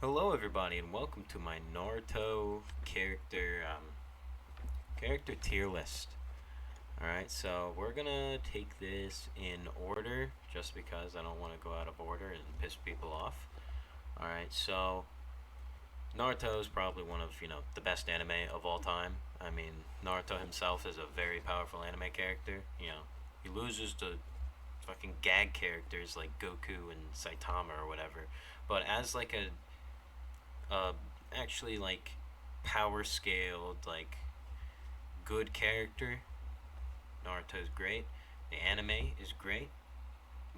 Hello, everybody, and welcome to my Naruto character tier list. All right, so we're gonna take this in order, just because I don't want to go out of order and piss people off. All right, so Naruto is probably one of the best anime of all time. I mean, Naruto himself is a very powerful anime character. He loses to fucking gag characters like Goku and Saitama or whatever, but as like a actually like power scaled good character, Naruto is great. The anime is great.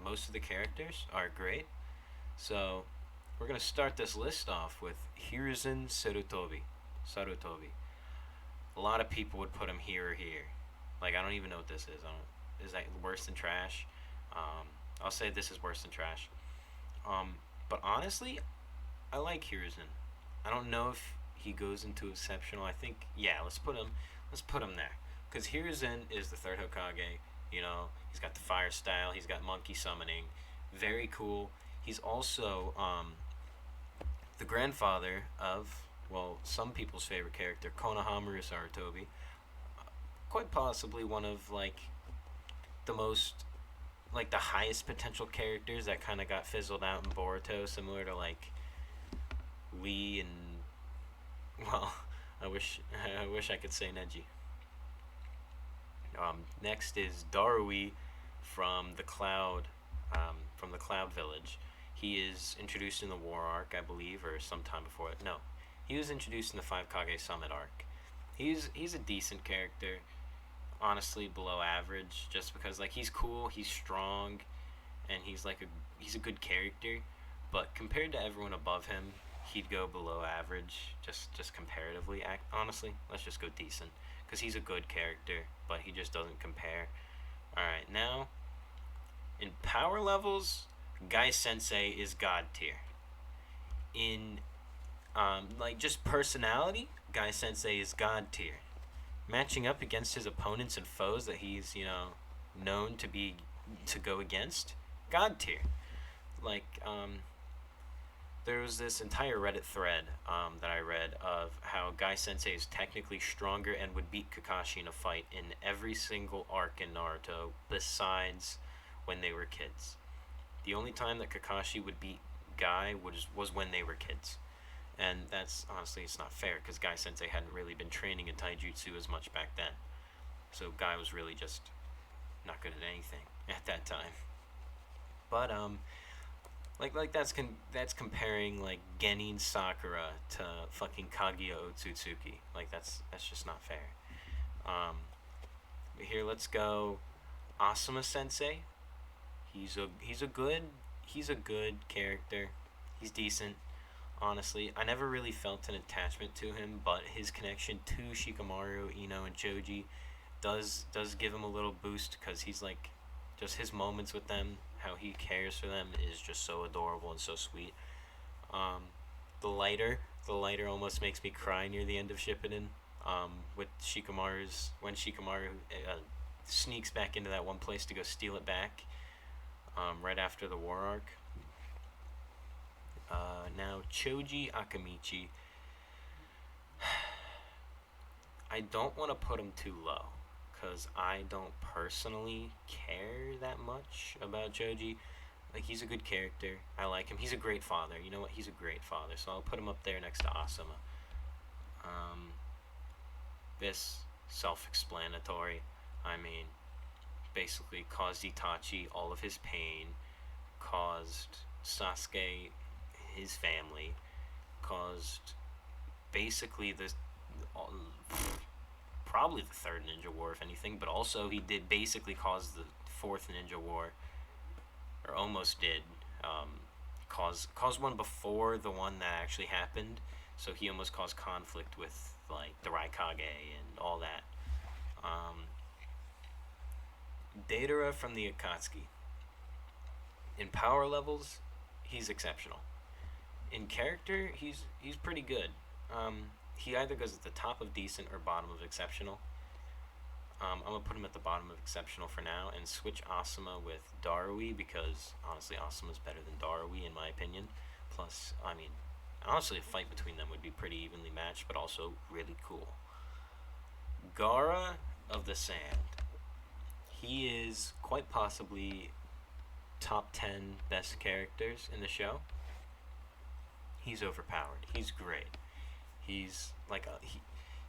Most of the characters are great. So we're gonna start this list off with Hiruzen Sarutobi. A lot of people would put him here or here. Like, I don't even know what this is. I don't. Is that worse than trash? I'll say this is worse than trash. But honestly, I like Hiruzen. I don't know if he goes into exceptional. I think, yeah. Let's put him there, because Hiruzen is the third Hokage. He's got the fire style. He's got monkey summoning. Very cool. He's also the grandfather of, well, some people's favorite character, Konohamaru Sarutobi. Quite possibly one of the most the highest potential characters that kind of got fizzled out in Boruto, similar to Lee and, well, I wish I wish I could say Neji. Next is Darui from the Cloud Village. He is introduced in the War arc, I believe, or sometime before it. No, he was introduced in the Five Kage Summit arc. He's a decent character, honestly below average, just because he's cool, he's strong, and he's a good character. But compared to everyone above him, he'd go below average, just comparatively. Honestly, let's just go decent, because he's a good character, but he just doesn't compare. All right, now in power levels, Guy Sensei is god tier. In just personality, Guy Sensei is god tier. Matching up against his opponents and foes that he's known to go against, god tier. Like there was this entire Reddit thread that I read of how Guy Sensei is technically stronger and would beat Kakashi in a fight in every single arc in Naruto besides when they were kids. The only time that Kakashi would beat Guy was when they were kids. And that's, honestly, it's not fair, because Guy Sensei hadn't really been training in taijutsu as much back then. So Guy was really just not good at anything at that time. But that's comparing Genin Sakura to fucking Kagiya Otsutsuki. That's just not fair. But here, let's go Asuma Sensei. He's a good character. He's decent. Honestly, I never really felt an attachment to him, but his connection to Shikamaru, Ino, and Choji does give him a little boost, because he's just his moments with them, how he cares for them is just so adorable and so sweet. Um, the lighter almost makes me cry near the end of Shippuden. With Shikamaru's when Shikamaru sneaks back into that one place to go steal it back. Right after the war arc. Now Choji Akamichi. I don't want to put him too low, because I don't personally care that much about Choji. He's a good character. I like him. He's a great father. You know what? He's a great father. So I'll put him up there next to Asuma. Um, this self-explanatory. I mean, basically caused Itachi all of his pain, caused Sasuke his family, caused basically probably the third Ninja War, if anything, but also he did basically cause the fourth Ninja War, or almost did. Caused one before the one that actually happened, so he almost caused conflict with the Raikage and all that. Deidara from the Akatsuki. In power levels, he's exceptional. In character, he's pretty good. He either goes at the top of decent or bottom of exceptional. I'm gonna put him at the bottom of exceptional for now, and switch Asuma with Darui, because honestly, Asuma's better than Darui in my opinion. Plus, I mean, honestly, a fight between them would be pretty evenly matched, but also really cool. Gara of the Sand. He is quite possibly top 10 best characters in the show. He's overpowered. He's great. He's like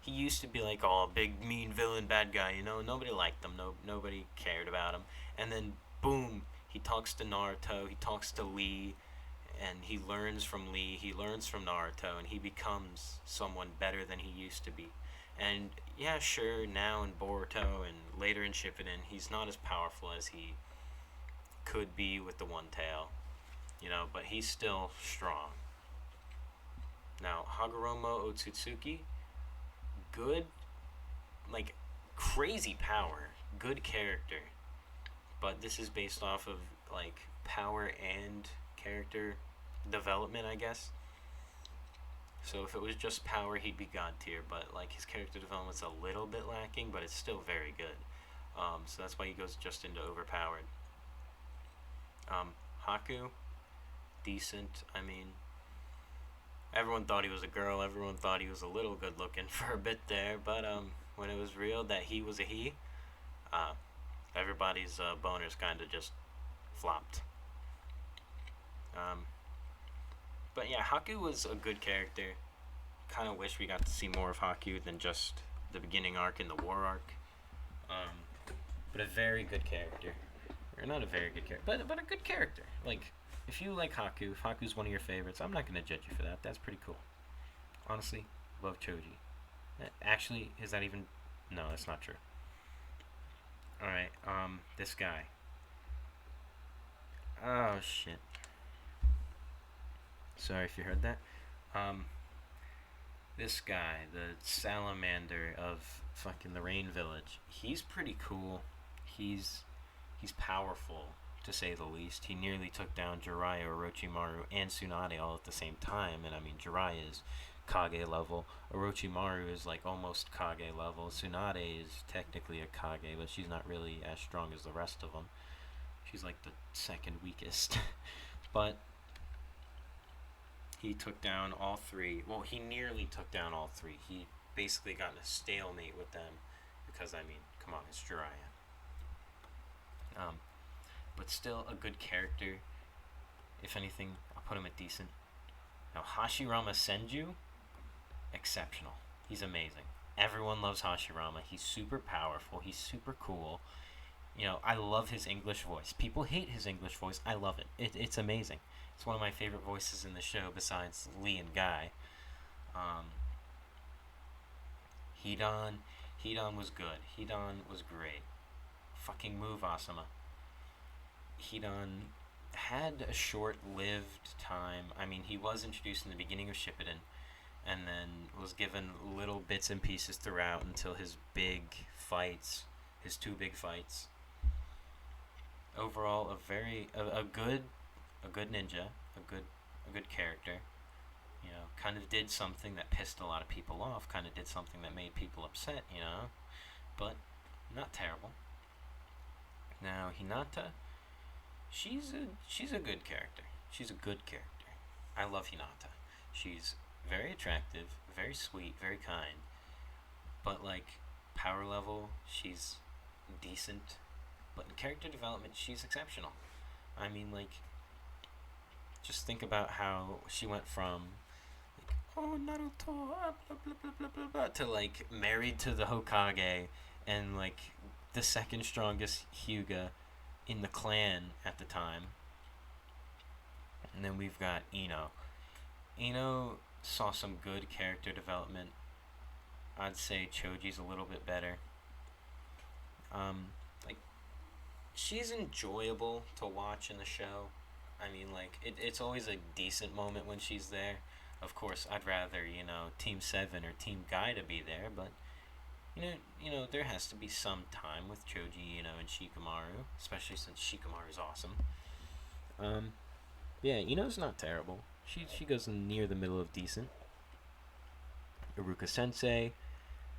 he used to be like all big mean villain bad guy, you know. Nobody liked him. Nobody cared about him. And then boom, he talks to Naruto. He talks to Lee, and he learns from Lee. He learns from Naruto, and he becomes someone better than he used to be. And yeah, sure, now in Boruto and later in Shippuden, he's not as powerful as he could be with the One Tail, you know, but he's still strong. Now, Hagoromo Otsutsuki, good, like, crazy power, good character, but this is based off of, like, power and character development, I guess. So if it was just power, he'd be god tier, but, like, his character development's a little bit lacking, but it's still very good. So that's why he goes just into overpowered. Haku, decent. I mean, everyone thought he was a girl. Everyone thought he was a little good looking for a bit there, but when it was real that he was a he, uh, everybody's boners kind of just flopped. But yeah, Haku was a good character. Kind of wish we got to see more of Haku than just the beginning arc and the war arc. But a very good character. Or not a very good character, but a good character. Like, if you like Haku, if Haku's one of your favorites, I'm not going to judge you for that. That's pretty cool. Honestly, love Choji. Actually, is that even... No, that's not true. Alright, this guy. Oh, shit. Sorry if you heard that. This guy, the salamander of fucking the Rain Village, he's pretty cool. He's powerful, to say the least. He nearly took down Jiraiya, Orochimaru, and Tsunade all at the same time. And I mean, Jiraiya is Kage level. Orochimaru is like almost Kage level. Tsunade is technically a Kage, but she's not really as strong as the rest of them. She's like the second weakest. But he took down all three. Well, he nearly took down all three. He basically got in a stalemate with them because, I mean, come on, it's Jiraiya. But still a good character. If anything, I'll put him at decent. Now, Hashirama Senju, exceptional. He's amazing. Everyone loves Hashirama. He's super powerful. He's super cool. You know, I love his English voice. People hate his English voice. I love it. It's amazing. It's one of my favorite voices in the show besides Lee and Guy. Hidan was good. Hidan was great. Fucking move, Asuma. Hidan had a short-lived time. I mean, he was introduced in the beginning of Shippuden, and then was given little bits and pieces throughout until his big fights, his two big fights. Overall, a good ninja, a good character. You know, kind of did something that pissed a lot of people off. Kind of did something that made people upset. You know, but not terrible. Now Hinata, she's a good character. She's a good character. I love Hinata. She's very attractive, very sweet, very kind. But like power level, she's decent. But in character development, she's exceptional. I mean, like, just think about how she went from like, oh Naruto, blah blah blah blah blah blah, to like married to the Hokage and like the second strongest Hyuga in the clan at the time. And then we've got Ino. Ino saw some good character development. I'd say Choji's a little bit better. Like, she's enjoyable to watch in the show. I mean, like, it's always a decent moment when she's there. Of course, I'd rather, you know, Team 7 or Team Guy to be there, but you know, there has to be some time with Choji, you know, and Shikamaru, especially since Shikamaru's awesome. Yeah, Ino's not terrible. She goes near the middle of decent. Iruka Sensei,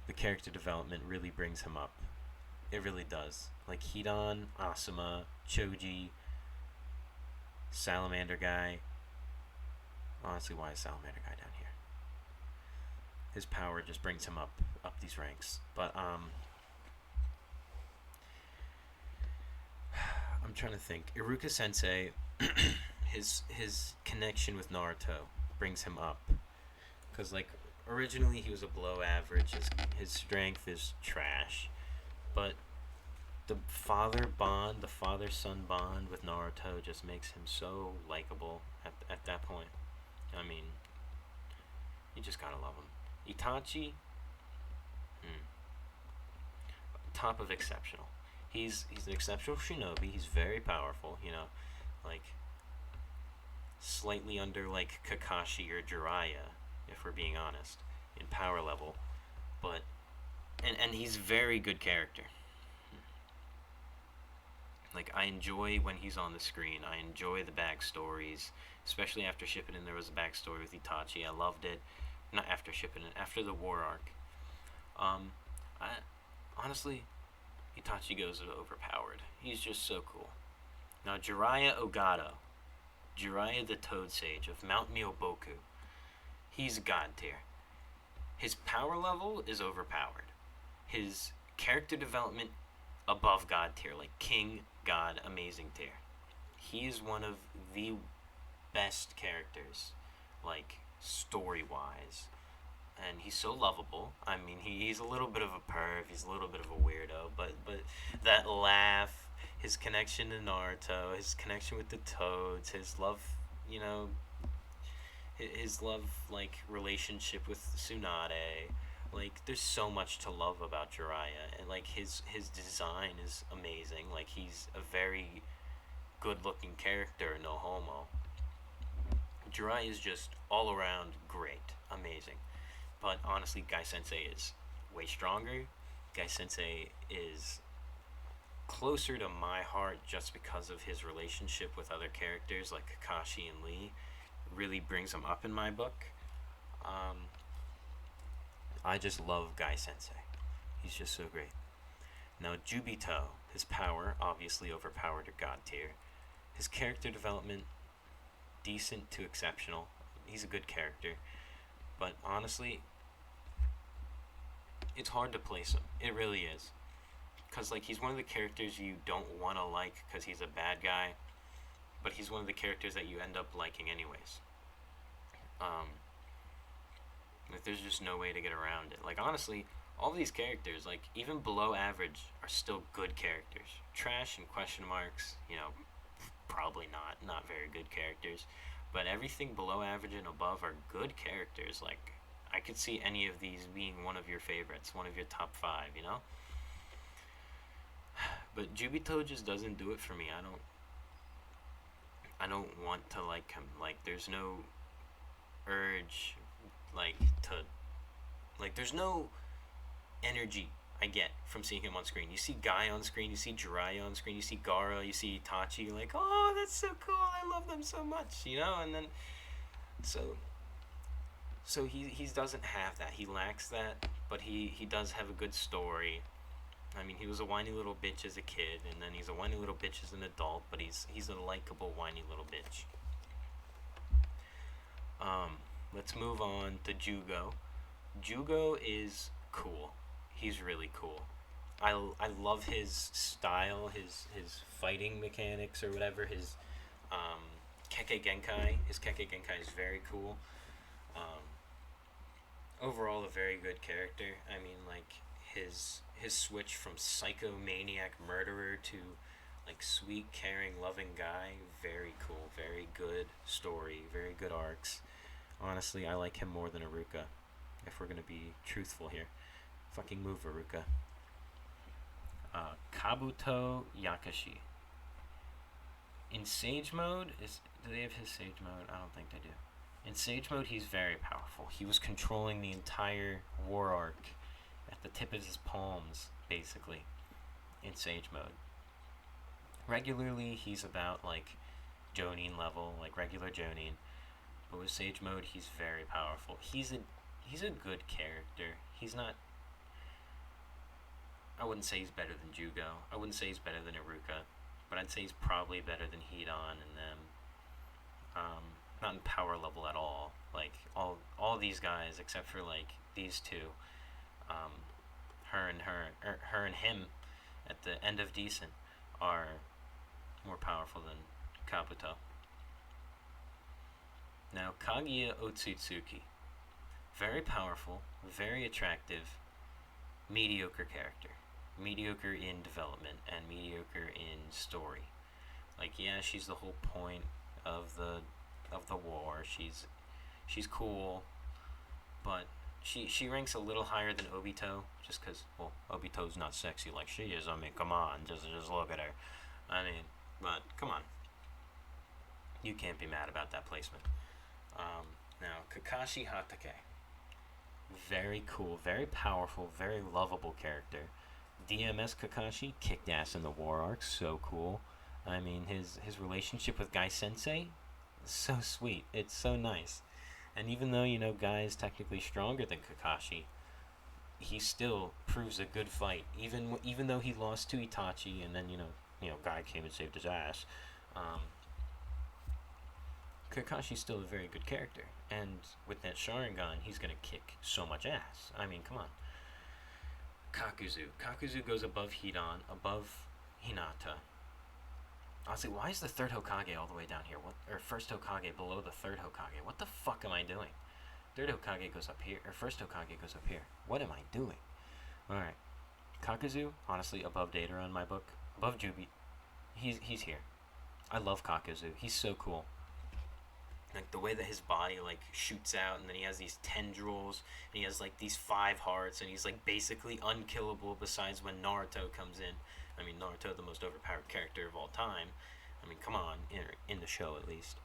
the character development really brings him up. It really does. Like Hidan, Asuma, Choji, Salamander Guy. Honestly, why is Salamander guy down here? His power just brings him up these ranks. But I'm trying to think. Iruka Sensei, his connection with Naruto brings him up, because like originally he was a below average. His strength is trash, but the father son bond with Naruto just makes him so likable at that point. I mean, you just gotta love him. Itachi, hmm, top of exceptional. He's an exceptional shinobi. He's very powerful. Like slightly under like Kakashi or Jiraiya, if we're being honest, in power level. But and he's very good character. Like I enjoy when he's on the screen. I enjoy the backstories, especially after Shippuden. There was a backstory with Itachi. I loved it. Not after Shippuden, after the war arc. I honestly, Itachi goes overpowered. He's just so cool. Now Jiraiya Ogata, Jiraiya the Toad Sage of Mount Myoboku, he's god tier. His power level is overpowered. His character development above god tier, like king, god, amazing tier. He is one of the best characters, like story wise, and he's so lovable. I mean, he's a little bit of a perv, he's a little bit of a weirdo, but that laugh, his connection to Naruto, his connection with the Toads, his love, you know, his love like relationship with Tsunade. Like, there's so much to love about Jiraiya, and like his design is amazing. Like, he's a very good looking character, no homo. Jiraiya is just all around great, amazing. But honestly, Guy Sensei is way stronger. Guy Sensei is closer to my heart just because of his relationship with other characters like Kakashi and Lee. Really brings him up in my book. I just love Guy Sensei. He's just so great. Now, Jubito, his power, obviously overpowered to god tier. His character development, decent to exceptional. He's a good character. But honestly, it's hard to place him. It really is. Because, like, he's one of the characters you don't want to like because he's a bad guy. But he's one of the characters that you end up liking anyways. Like, there's just no way to get around it. Like, honestly, all these characters, like, even below average, are still good characters. Trash and question marks, probably not very good characters. But everything below average and above are good characters. Like, I could see any of these being one of your favorites, one of your top 5. But Jubito just doesn't do it for me. I don't want to like him. Like, there's no urge, like, to, like, there's no energy I get from seeing him on screen. You see Guy on screen, you see Jiraiya on screen, you see Gara, you see Itachi, you're like, oh, that's so cool, I love them so much, and then, so he doesn't have that, he lacks that, but he does have a good story. I mean, he was a whiny little bitch as a kid, and then he's a whiny little bitch as an adult, but he's a likable whiny little bitch. Let's move on to Jugo. Jugo is cool. He's really cool. I love his style, his fighting mechanics or whatever. His Kekkei Genkai. His Kekkei Genkai is very cool. Overall, a very good character. I mean, like, his switch from psychomaniac murderer to like sweet, caring, loving guy. Very cool. Very good story. Very good arcs. Honestly, I like him more than Iruka, if we're gonna be truthful here. Fucking move, Iruka. Kabuto Yakushi. In Sage Mode, do they have his Sage Mode? I don't think they do. In Sage Mode, he's very powerful. He was controlling the entire war arc at the tip of his palms, basically, in Sage Mode. Regularly, he's about, like, Jonin level, like regular Jonin. But with Sage Mode, he's very powerful. He's a good character. He's not... I wouldn't say he's better than Jugo. I wouldn't say he's better than Iruka. But I'd say he's probably better than Hidan and them. not in power level at all. Like all these guys except for like these two, um, her and him at the end of Decent are more powerful than Kabuto. Now Kagiya Otsutsuki, very powerful, very attractive, mediocre character, mediocre in development and mediocre in story. Like yeah, she's the whole point of the war. She's cool, but she ranks a little higher than Obito just because well Obito's not sexy like she is. I mean, come on, just look at her. I mean, but come on, you can't be mad about that placement. Now Kakashi Hatake, very cool, very powerful, very lovable character. DMS Kakashi kicked ass in the war arc, so cool. I mean, his relationship with Guy Sensei, so sweet. It's so nice. And even though Guy is technically stronger than Kakashi, he still proves a good fight. Even though he lost to Itachi, and then Guy came and saved his ass. Um, Kakashi's still a very good character, and with that Sharingan, he's gonna kick so much ass. I mean, come on. Kakuzu goes above Hidan, above Hinata. Honestly, why is the third Hokage all the way down here? What, or first Hokage below the third Hokage? What the fuck am I doing? Third Hokage goes up here, or first Hokage goes up here. What am I doing? Alright. Kakuzu, honestly, above Data in my book. Above Jubi. He's here. I love Kakuzu. He's so cool. Like the way that his body like shoots out, and then he has these tendrils, and he has like these 5 hearts, and he's like basically unkillable. Besides when Naruto comes in, I mean Naruto, the most overpowered character of all time. I mean, come on, in the show at least.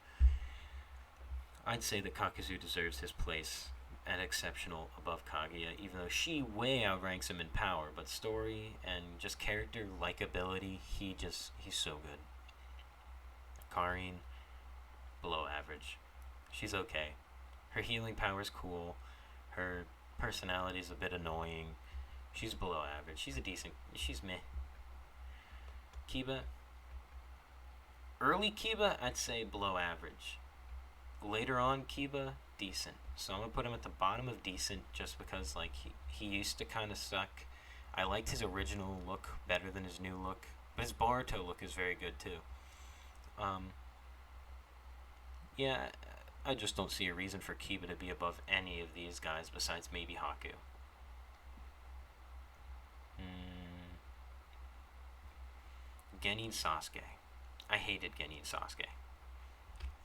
I'd say that Kakuzu deserves his place at exceptional above Kaguya, even though she way outranks him in power, but story and just character likability, he's so good. Karin, below average. She's okay. Her healing power's cool. Her personality's a bit annoying. She's below average. She's meh. Kiba. Early Kiba, I'd say below average. Later on, Kiba, decent. So I'm gonna put him at the bottom of decent just because like he used to kind of suck. I liked his original look better than his new look. But his Boruto look is very good too. Yeah, I just don't see a reason for Kiba to be above any of these guys besides maybe Haku. Genin Sasuke. I hated Genin Sasuke.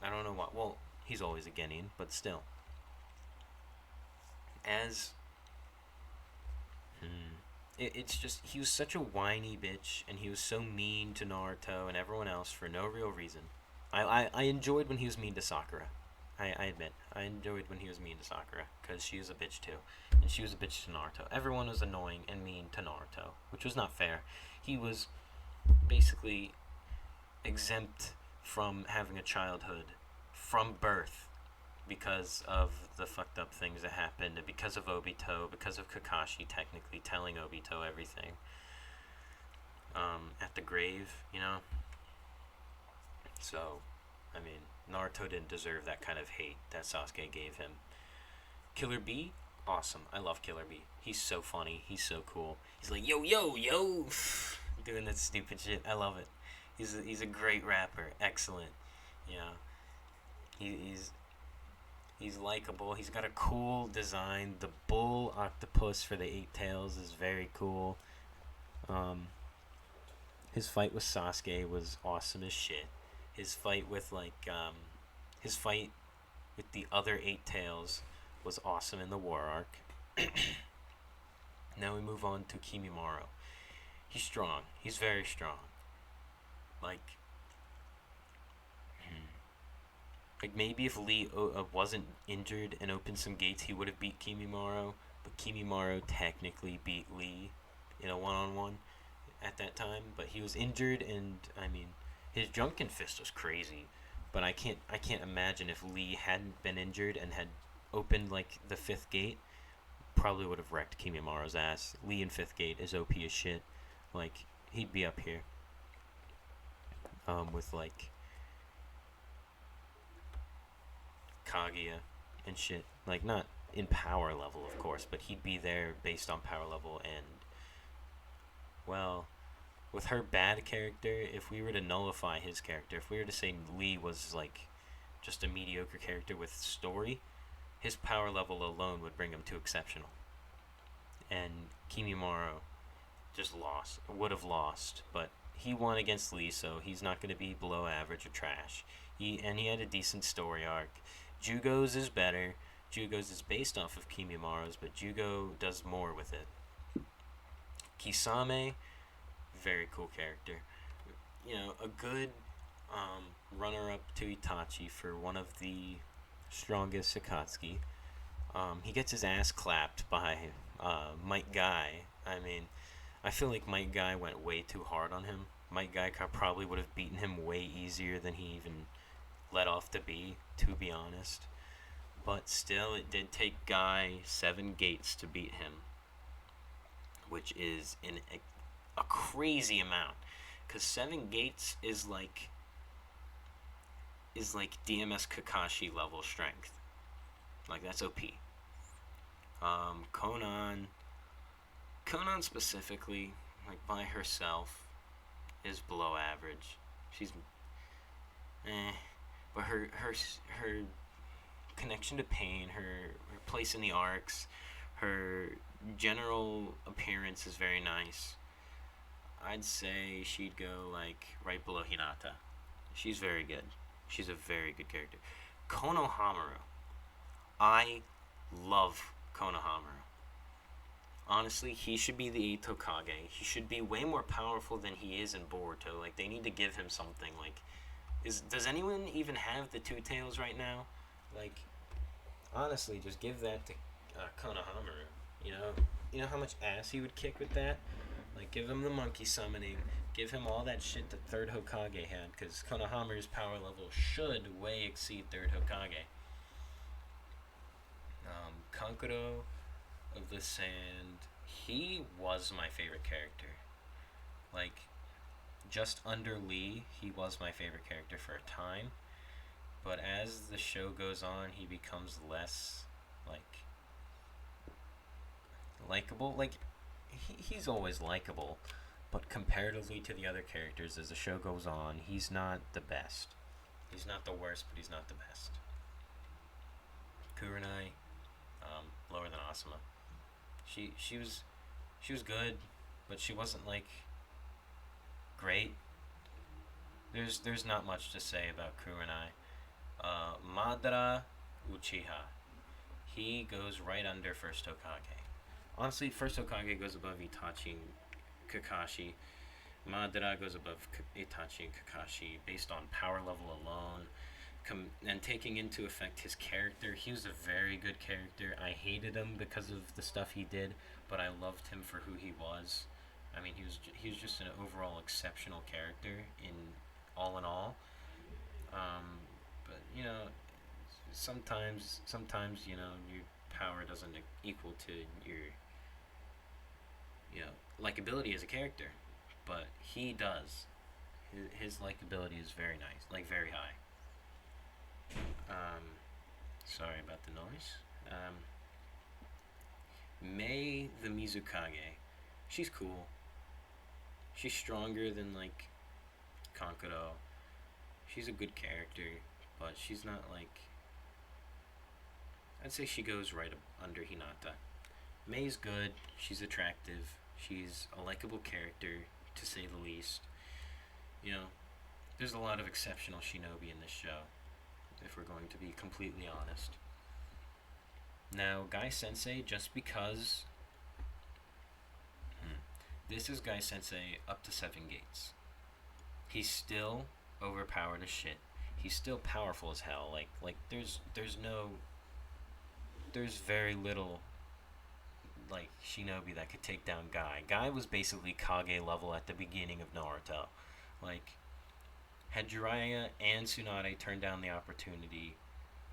I don't know what. Well, he's always a Genin, but still. As. It's just. He was such a whiny bitch, and he was so mean to Naruto and everyone else for no real reason. I enjoyed when he was mean to Sakura. I admit. I enjoyed when he was mean to Sakura, because she was a bitch too. And she was a bitch to Naruto. Everyone was annoying and mean to Naruto, which was not fair. He was basically exempt from having a childhood from birth because of the fucked up things that happened, and because of Obito, because of Kakashi technically telling Obito everything. At the grave, So, I mean, Naruto didn't deserve that kind of hate that Sasuke gave him. Killer B, awesome. I love Killer B. He's so funny. He's so cool. He's like, yo, yo, yo, doing that stupid shit. I love it. He's a great rapper. Excellent. He's likable. He's got a cool design. The bull octopus for the 8 tails is very cool. His fight with Sasuke was awesome as shit. His fight with the other 8 tails was awesome in the war arc. Now we move on to Kimimuro. He's strong. He's very strong. Like maybe if Lee wasn't injured and opened some gates, he would have beat Kimimaro. But Kimimaro technically beat Lee in a one-on-one at that time. But he was injured, and I mean, his Drunken Fist was crazy. But I can't imagine if Lee hadn't been injured and had opened like the 5th gate, probably would have wrecked Kimimaro's ass. Lee in 5th gate is OP as shit. Like, he'd be up here. With like Kaguya and shit. Like, not in power level, of course, but he'd be there based on power level. And, well, with her bad character, if we were to nullify his character, if we were to say Lee was, like, just a mediocre character with story, his power level alone would bring him to exceptional. And Kimimuro just would have lost, but he won against Lee, so he's not going to be below average or trash. He had a decent story arc. Jugo's is better. Jugo's is based off of Kimimuro's, but Jugo does more with it. Kisame, very cool character. A good runner-up to Itachi for one of the strongest Akatsuki. He gets his ass clapped by Might Guy. I mean, I feel like Might Guy went way too hard on him. Might Guy probably would have beaten him way easier than he even let off to be honest. But still, it did take Guy 7 gates to beat him, which is a crazy amount. Because 7 gates is like DMS Kakashi level strength. Like, that's OP. Conan specifically, like, by herself, is below average. She's but her connection to pain, her place in the arcs, her general appearance is very nice. I'd say she'd go, like, right below Hinata. She's very good. She's a very good character. Konohamaru. I love Konohamaru. Honestly, he should be the 8th Hokage. He should be way more powerful than he is in Boruto. Like, they need to give him something. Like, does anyone even have the 2 tails right now? Like, honestly, just give that to Konohamaru. You know how much ass he would kick with that? Like, give him the monkey summoning. Give him all that shit that 3rd Hokage had, because Konohamaru's power level should way exceed 3rd Hokage. Kankuro of the Sand, he was my favorite character. Like, just under Lee, he was my favorite character for a time. But as the show goes on, he becomes less, like, likable. Like, he's always likable, but comparatively to the other characters, as the show goes on, he's not the best. He's not the worst, but he's not the best. Kurenai, lower than Asuma. She was good, but she wasn't, like, great. There's not much to say about Kurenai. Madra Uchiha. He goes right under 1st Hokage. Honestly, 1st Hokage goes above Itachi and Kakashi. Madara goes above Itachi and Kakashi based on power level alone. And taking into effect his character, he was a very good character. I hated him because of the stuff he did, but I loved him for who he was. I mean, he was just an overall exceptional character in all. But sometimes your power doesn't equal to your likability as a character, but he does. His likability is very nice, like, very high. Sorry about the noise. Mei the Mizukage. She's cool. She's stronger than, like, Kankuro. She's a good character, but she's not, like... I'd say she goes right under Hinata. Mei's good. She's attractive. She's a likable character, to say the least. There's a lot of exceptional shinobi in this show, if we're going to be completely honest. Now, Guy Sensei, just because... This is Guy Sensei up to 7 gates. He's still overpowered as shit. He's still powerful as hell. Like there's very little, like, shinobi that could take down Guy. Guy was basically Kage level at the beginning of Naruto. Like, had Jiraiya and Tsunade turned down the opportunity,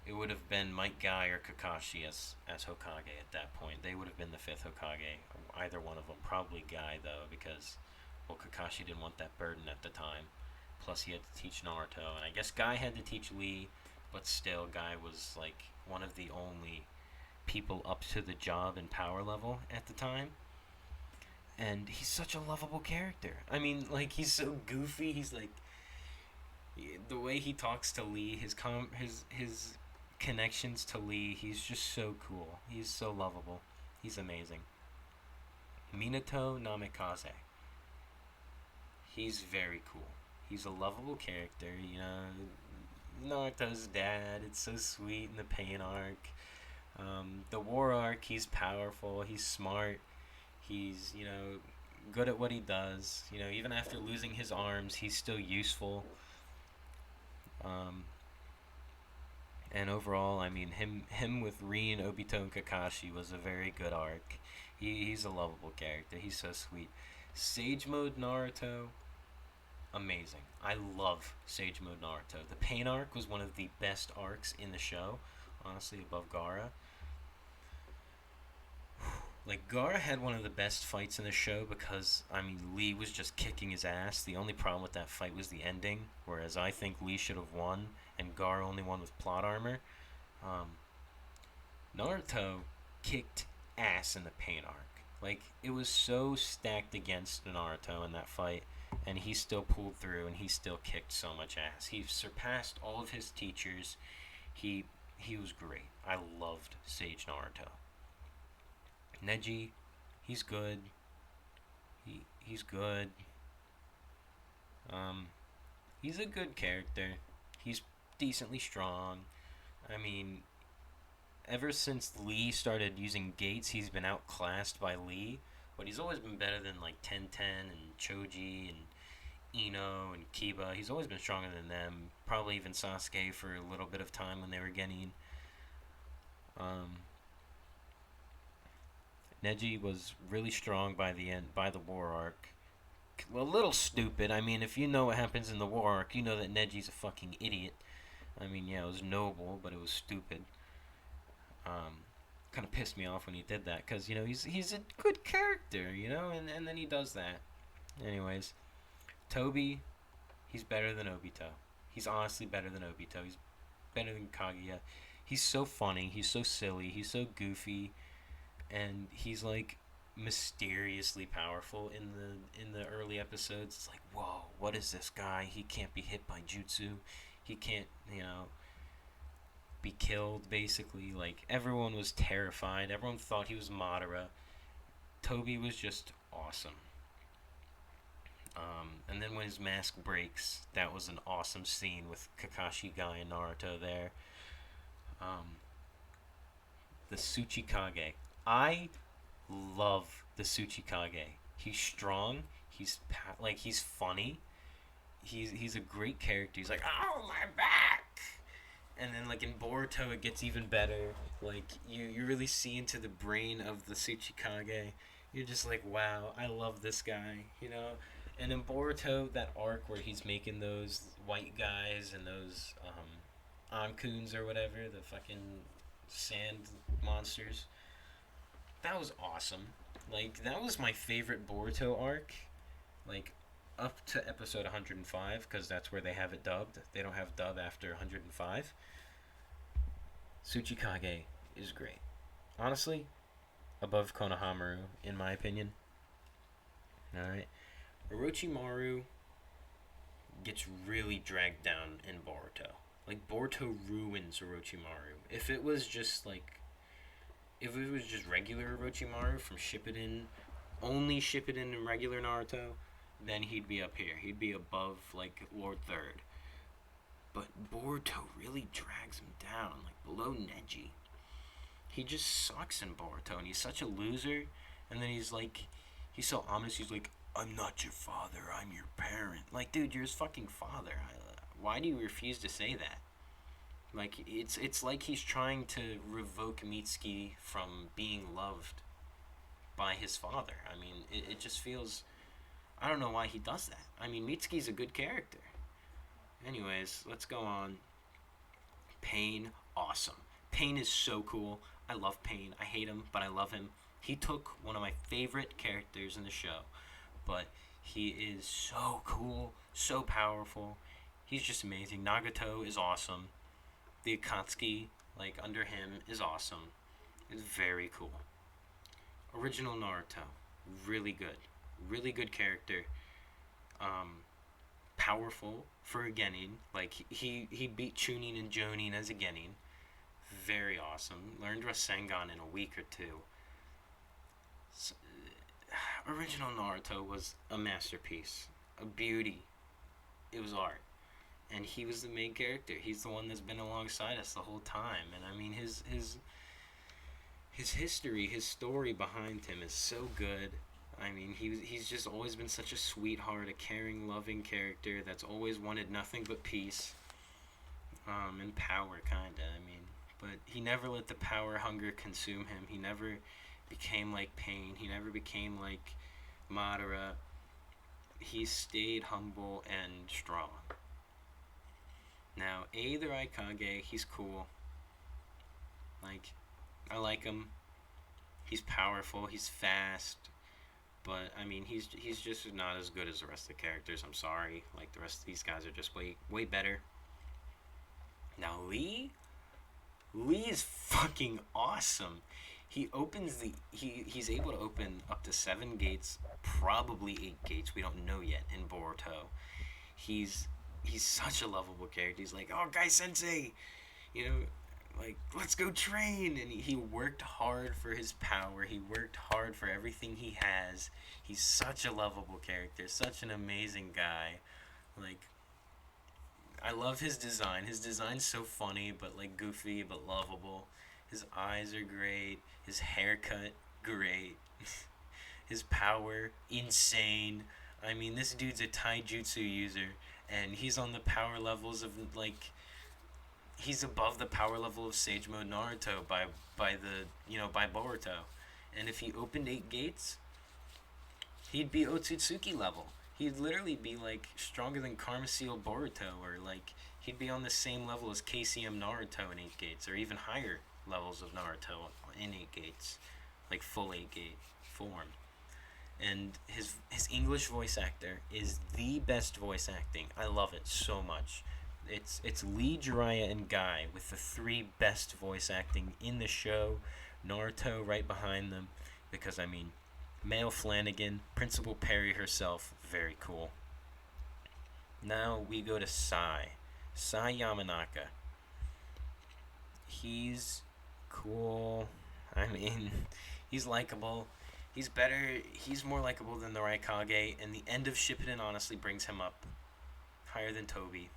it would have been Might Guy or Kakashi as Hokage at that point. They would have been the 5th Hokage. Either one of them. Probably Guy, though, because, well, Kakashi didn't want that burden at the time. Plus, he had to teach Naruto. And I guess Guy had to teach Lee, but still, guy was like one of the only people up to the job and power level at the time. And he's such a lovable character. I mean, like he's so goofy. He's like the way he talks to Lee, his connections to Lee. He's just so cool. He's so lovable. He's amazing. Minato Namikaze. He's very cool. He's a lovable character. Naruto's dad. It's so sweet in the pain arc. The war arc. He's powerful. He's smart. He's good at what he does. Even after losing his arms, he's still useful. Um, and overall, I mean, him with Rin, Obito, and Kakashi was a very good arc. He's a lovable character. He's so sweet. Sage Mode Naruto, amazing. I love Sage Mode Naruto. The Pain arc was one of the best arcs in the show, honestly, above Gara. Like, Gara had one of the best fights in the show because, I mean, Lee was just kicking his ass. The only problem with that fight was the ending, whereas I think Lee should have won, and Gara only won with plot armor. Um, Naruto kicked ass in the Pain arc. Like, it was so stacked against Naruto in that fight, and he still pulled through, and he still kicked so much ass. He surpassed all of his teachers. He he was great. I loved Sage Naruto. Neji, he's good. He's good. Um, he's a good character. He's decently strong. I mean, ever since Lee started using gates, he's been outclassed by Lee. But he's always been better than like Ten and Choji and Ino and Kiba. He's always been stronger than them. Probably even Sasuke for a little bit of time when they were getting. Um, Neji was really strong by the end, by the war arc. A little stupid. I mean, if you know what happens in the war arc, you know that Neji's a fucking idiot. I mean, yeah, it was noble, but it was stupid. Kind of pissed me off when he did that because he's a good character, and then he does that. Anyways, Toby, he's better than Obito. He's honestly better than Obito. He's better than Kaguya. He's so funny. He's so silly. He's so goofy, and he's like mysteriously powerful in the early episodes. It's like, whoa, what is this guy? He can't be hit by jutsu. He can't, be killed. Basically, like everyone was terrified. Everyone thought he was Madara. Toby was just awesome. And then when his mask breaks, that was an awesome scene with Kakashi Guy and Naruto there. Um, the Tsuchikage. I love the Tsuchikage. He's strong. He's funny. He's a great character. He's like, oh my back. And then like in Boruto, it gets even better. Like you really see into the brain of the Tsuchikage. You're just like, wow, I love this guy. And in Boruto, that arc where he's making those white guys and those Ankuns or whatever, the fucking sand monsters, that was awesome. Like, that was my favorite Boruto arc. Like, up to episode 105, because that's where they have it dubbed. They don't have dub after 105. Tsuchikage is great. Honestly, above Konohamaru, in my opinion. Alright. Orochimaru gets really dragged down in Boruto. Like, Boruto ruins Orochimaru. If it was just regular Orochimaru from Shippuden, only Shippuden and regular Naruto, then he'd be up here. He'd be above, like, Lord Third. But Boruto really drags him down, like, below Neji. He just sucks in Boruto, and he's such a loser. And then he's so ominous. He's like, I'm not your father, I'm your parent. Like, dude, you're his fucking father. Why do you refuse to say that? Like, it's like he's trying to revoke Mitsuki from being loved by his father. I mean, it just feels... I don't know why he does that. I mean, Mitsuki's a good character. Anyways, let's go on. Pain, awesome. Pain is so cool. I love Pain. I hate him, but I love him. He took one of my favorite characters in the show, but he is so cool, so powerful. He's just amazing. Nagato is awesome. the Akatsuki, like, under him is awesome. It's very cool. Original Naruto, really good. Really good character. Um, Powerful for a genin. Like, he beat Chunin and Jonin as a genin. Very awesome. Learned Rasengan in a week or two. S Original Naruto was a masterpiece, a beauty. It was art, and he was the main character. He's the one that's been alongside us the whole time. And I mean, his history, his story behind him is so good. I mean, he's just always been such a sweetheart, a caring, loving character that's always wanted nothing but peace, and power, kinda. I mean, but he never let the power hunger consume him. He never became like Pain. He never became like Madara. He stayed humble and strong. Now, A, the Raikage, he's cool. Like, I like him. He's powerful. He's fast. But I mean, he's just not as good as the rest of the characters. I'm sorry. Like, the rest of these guys are just way better. Now, Lee is fucking awesome. He's able to open up to 7 gates, probably 8 gates. We don't know yet in Boruto. He's such a lovable character. He's like, oh, guy sensei, you know, like, let's go train. And he worked hard for his power. He worked hard for everything he has. He's such a lovable character, such an amazing guy. Like, I love his design. His design's so funny, but like goofy, but lovable. His eyes are great. His haircut, great. His power, insane. I mean, this dude's a taijutsu user, and he's on the power levels of, like, he's above the power level of Sage Mode Naruto by Boruto. And if he opened 8 gates, he'd be Otsutsuki level. He'd literally be like stronger than Karma Seal Boruto, or like he'd be on the same level as KCM Naruto in 8 gates, or even higher levels of Naruto in 8 gates, like full 8 gate form. And his English voice actor is the best voice acting. I love it so much. It's Lee, Jiraiya, and Guy with the 3 best voice acting in the show. Naruto right behind them, because I mean, Male Flanagan, Principal Perry herself, very cool. Now we go to Sai Yamanaka. He's cool. I mean, he's likable. He's better. He's more likable than the Raikage, and the end of Shippuden honestly brings him up higher than Toby.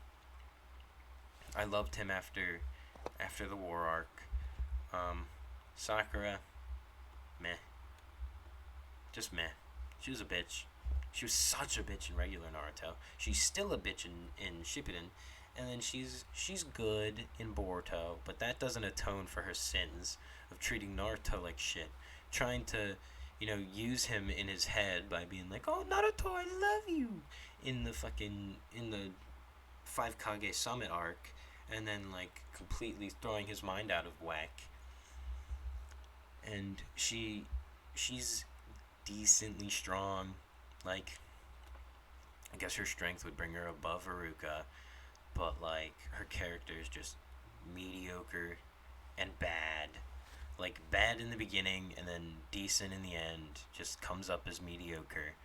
I loved him after the war arc. Sakura, meh, just meh. She was a bitch. She was such a bitch in regular Naruto. She's still a bitch in Shippuden, and then she's good in Boruto, but that doesn't atone for her sins of treating Naruto like shit, trying to, use him in his head by being like, "Oh, Naruto, I love you," in the 5 Kage Summit arc, and then like completely throwing his mind out of whack. And she's decently strong. Like, I guess her strength would bring her above Haruka, but like her character is just mediocre and bad. Like, bad in the beginning and then decent in the end. Just comes up as mediocre.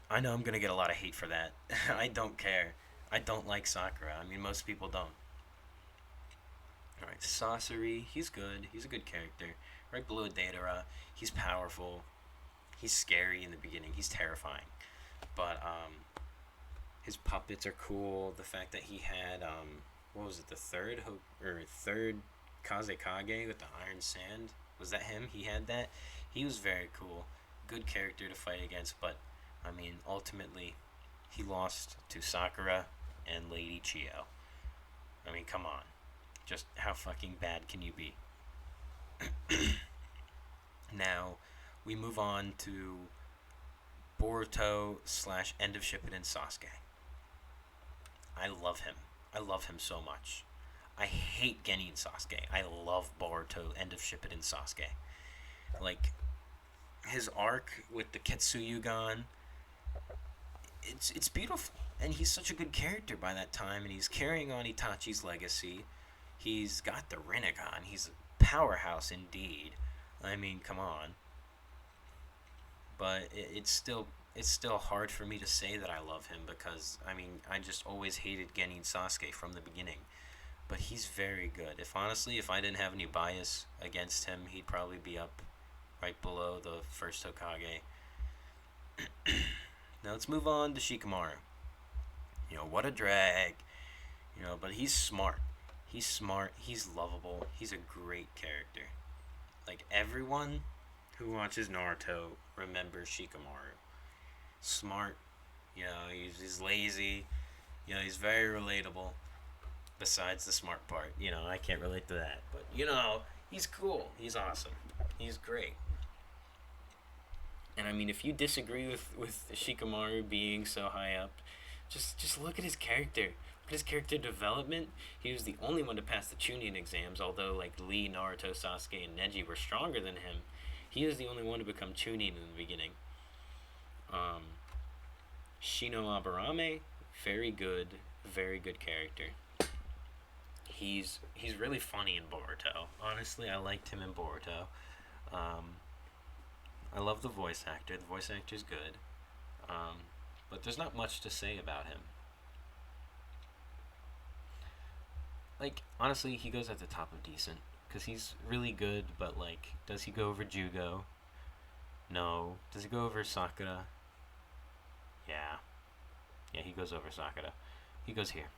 I know I'm gonna get a lot of hate for that. I don't care. I don't like Sakura. I mean, most people don't. Alright, Sasori, he's good. He's a good character. Right below Deidara, he's powerful. He's scary in the beginning. He's terrifying. But, his puppets are cool. The fact that he had, what was it, the third Kazekage with the iron sand? Was that him? He had that? He was very cool. Good character to fight against, but, I mean, ultimately, he lost to Sakura and Lady Chio. I mean, come on. Just how fucking bad can you be? Now, we move on to Boruto / End of Shippuden Sasuke. I love him. I love him so much. I hate Genin Sasuke. I love Boruto End of Shippuden Sasuke. Like, his arc with the Ketsuyugan, it's beautiful, and he's such a good character by that time, and he's carrying on Itachi's legacy. He's got the Rinnegan. He's a powerhouse indeed. I mean, come on. But it's still hard for me to say that I love him because I mean I just always hated Genin Sasuke from the beginning. But he's very good. If honestly, if I didn't have any bias against him, he'd probably be up right below the first Hokage. Now let's move on to Shikamaru. What a drag. But he's smart. He's smart. He's lovable. He's a great character. Like everyone who watches Naruto remembers Shikamaru. Smart. He's lazy. He's very relatable. Besides the smart part, I can't relate to that. But he's cool. He's awesome. He's great. And I mean, if you disagree with Shikamaru being so high up, just look at his character. Look at his character development. He was the only one to pass the Chunin exams, although like Lee, Naruto, Sasuke, and Neji were stronger than him. He is the only one to become Chunin in the beginning. Shino Abarame, very good character. He's really funny in Boruto. Honestly, I liked him in Boruto. I love the voice actor. The voice actor's good. But there's not much to say about him. Like, honestly, he goes at the top of decent. Because he's really good, but, like, does he go over Jugo? No. Does he go over Sakura? Yeah. Yeah, he goes over Sakura. He goes here.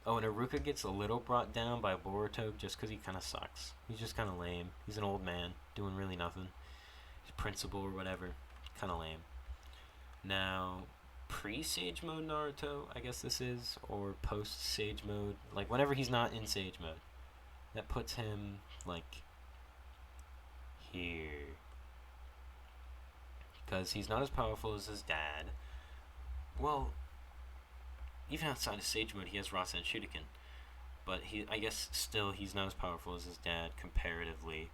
Oh, and Iruka gets a little brought down by Boruto just because he kind of sucks. He's just kind of lame. He's an old man doing really nothing. He's principal or whatever. Kind of lame. Now, pre-Sage Mode Naruto, I guess this is, or post-Sage Mode. Like, whenever he's not in Sage Mode. That puts him, like, here. Because he's not as powerful as his dad. Well, even outside of Sage Mode, he has Rasen Shuriken. But I guess still he's not as powerful as his dad comparatively.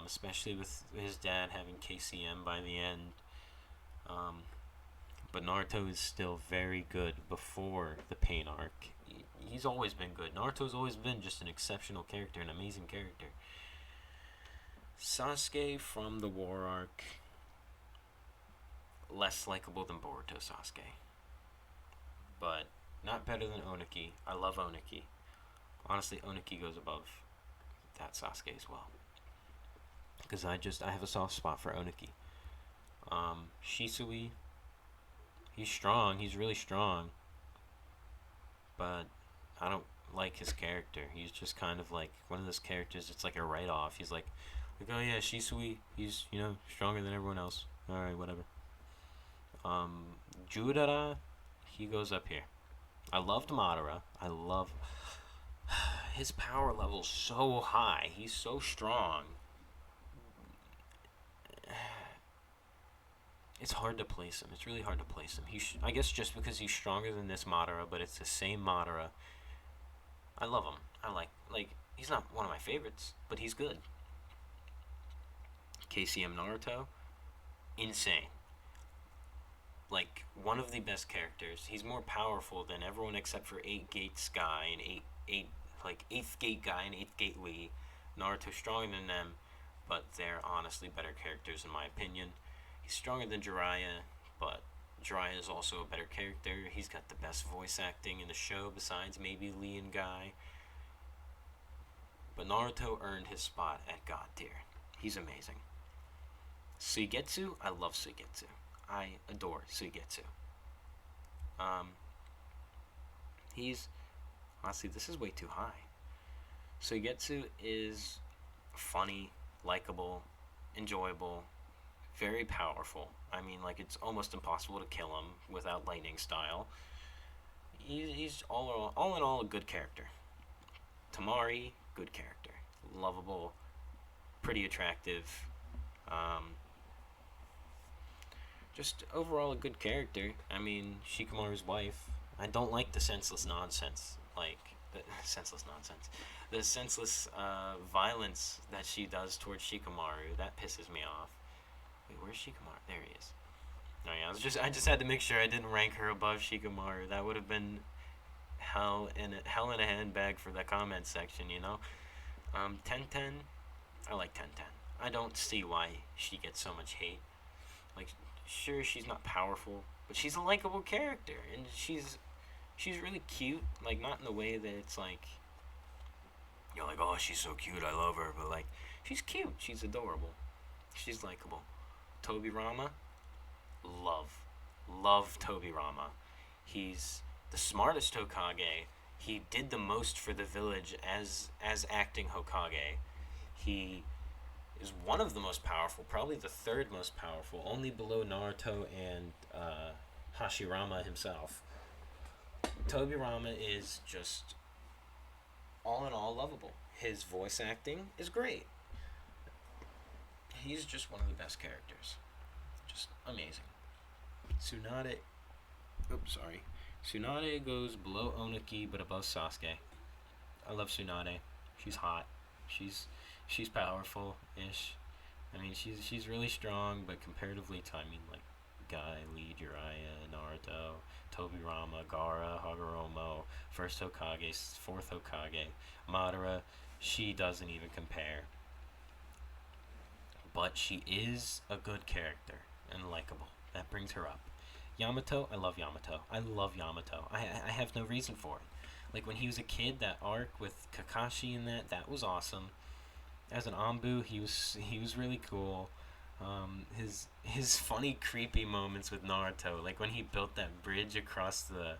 Especially with his dad having KCM by the end. But Naruto is still very good before the Pain arc. He's always been good. Naruto's always been just an exceptional character, an amazing character. Sasuke from the War arc, less likable than Boruto Sasuke. But not better than Oniki. I love Oniki. Honestly, Oniki goes above that Sasuke as well. Because I have a soft spot for Oniki. Shisui, he's strong. He's really strong. But I don't like his character. He's just kind of like one of those characters. It's like a write-off. He's like, oh yeah, Shisui. He's stronger than everyone else. All right, whatever. Judara, he goes up here. I loved Madara. I love his power level's so high. He's so strong. It's hard to place him. It's really hard to place him. I guess just because he's stronger than this Madara, but it's the same Madara. I love him. I like he's not one of my favorites, but he's good. KCM Naruto, insane. Like one of the best characters. He's more powerful than everyone except for 8 Gate Sky and 8th Gate Guy and 8th Gate Lee. Naruto's stronger than them, but they're honestly better characters in my opinion. He's stronger than Jiraiya, but Jiraiya is also a better character. He's got the best voice acting in the show besides maybe Lee and Guy. But Naruto earned his spot at God tier. He's amazing. Suigetsu, I love Suigetsu. I adore Suigetsu. Honestly, this is way too high. Suigetsu is funny, likable, enjoyable, very powerful. I mean, like, it's almost impossible to kill him without lightning style. He's all in all a good character. Tamari, good character. Lovable, pretty attractive. Just overall a good character. I mean, Shikamaru's wife. I don't like the senseless nonsense. The senseless violence that she does towards Shikamaru. That pisses me off. Wait, where's Shikamara? There he is. Oh yeah, I just had to make sure I didn't rank her above Shikamaru. That would have been hell in a handbag for the comment section, you know. 1010, I like 1010. I don't see why she gets so much hate. Like, sure, she's not powerful, but she's a likable character, and she's really cute. Like, not in the way that it's like you're like, oh, she's so cute, I love her, but like, she's cute, she's adorable, she's likable. Tobirama, love Tobirama. He's the smartest Hokage. He did the most for the village as acting Hokage. He is one of the most powerful, probably the third most powerful, only below Naruto and Hashirama himself. Tobirama is just all in all lovable. His voice acting is great. He's just one of the best characters. Just amazing. Tsunade. Oops, sorry. Tsunade goes below Onuki but above Sasuke. I love Tsunade. She's hot. She's powerful ish. I mean, she's really strong, but comparatively to, I mean, like Guy, Lee, Jiraiya, Naruto, Tobirama, Gara, Hagoromo, first Hokage, fourth Hokage, Madara, she doesn't even compare. But she is a good character and likable. That brings her up. Yamato, I love Yamato. I love Yamato. I have no reason for it. Like when he was a kid, that arc with Kakashi and that was awesome. As an Anbu, he was really cool. His funny, creepy moments with Naruto, like when he built that bridge across the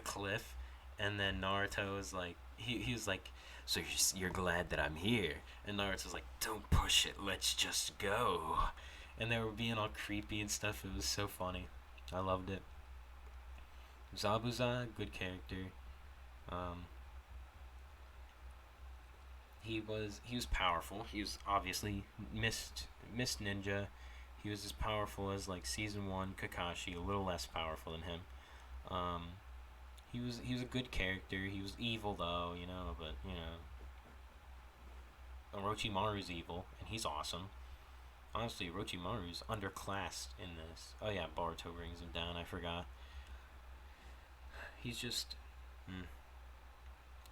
cliff, and then Naruto was like, he was like, so you're glad that I'm here, and Naruto's like, don't push it, let's just go, and they were being all creepy and stuff. It was so funny. I loved it. Zabuza, good character. He was powerful. He was obviously missed ninja. He was as powerful as like season 1 Kakashi, a little less powerful than him. He was a good character. He was evil though, you know, but you know, Orochimaru's evil and he's awesome. Honestly, Orochimaru's underclassed in this. Oh yeah, Boruto brings him down. I forgot. He's just.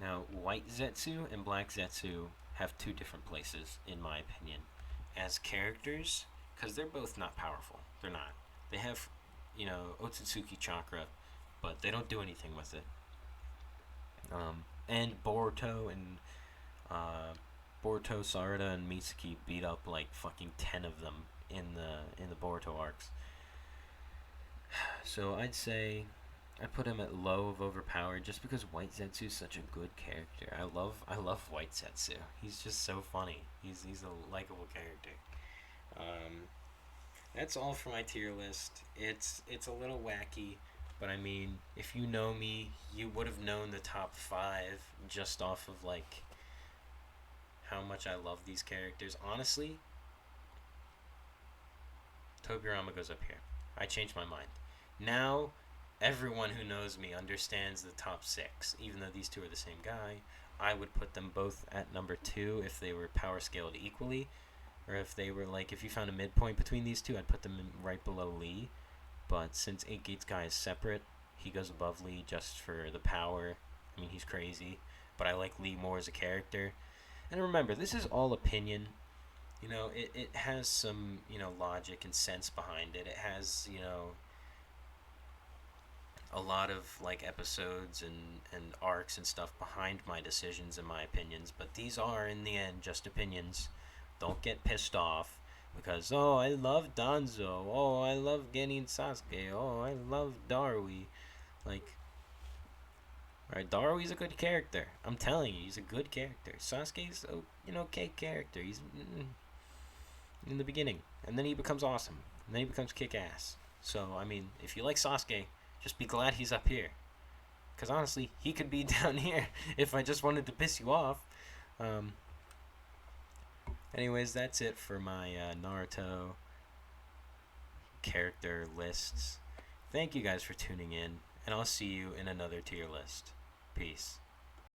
Now, White Zetsu and Black Zetsu have two different places, in my opinion, as characters, because they're both not powerful. They're not. They have, you know, Otsutsuki chakra, but they don't do anything with it. And Boruto, Sarada, and Mitsuki beat up like fucking 10 of them in the Boruto arcs. So I'd say I put him at low of overpowered just because White Zetsu is such a good character. I love White Zetsu. He's just so funny. He's a likable character. That's all for my tier list. It's a little wacky, but I mean, if you know me, you would have known the top 5 just off of like how much I love these characters. Honestly, Tobirama goes up here. I changed my mind. Now everyone who knows me understands the top 6. Even though these two are the same guy, I would put them both at number 2 if they were power scaled equally. Or if they were like, if you found a midpoint between these two, I'd put them right below Lee. But since 8 Gates guy is separate, he goes above Lee just for the power. I mean, he's crazy. But I like Lee more as a character. And remember, this is all opinion. You know, it has some, you know, logic and sense behind it. It has, you know, a lot of like episodes and arcs and stuff behind my decisions and my opinions, but these are in the end just opinions. Don't get pissed off because, oh, I love Danzo, oh, I love getting Sasuke, oh, I love Darui. Like, alright, Darui's a good character. I'm telling you, he's a good character. Sasuke's an okay character. He's in the beginning, and then he becomes awesome, and then he becomes kick-ass. So I mean, if you like Sasuke, just be glad he's up here. Because honestly, he could be down here if I just wanted to piss you off. Anyways, that's it for my Naruto character lists. Thank you guys for tuning in, and I'll see you in another tier list. Peace.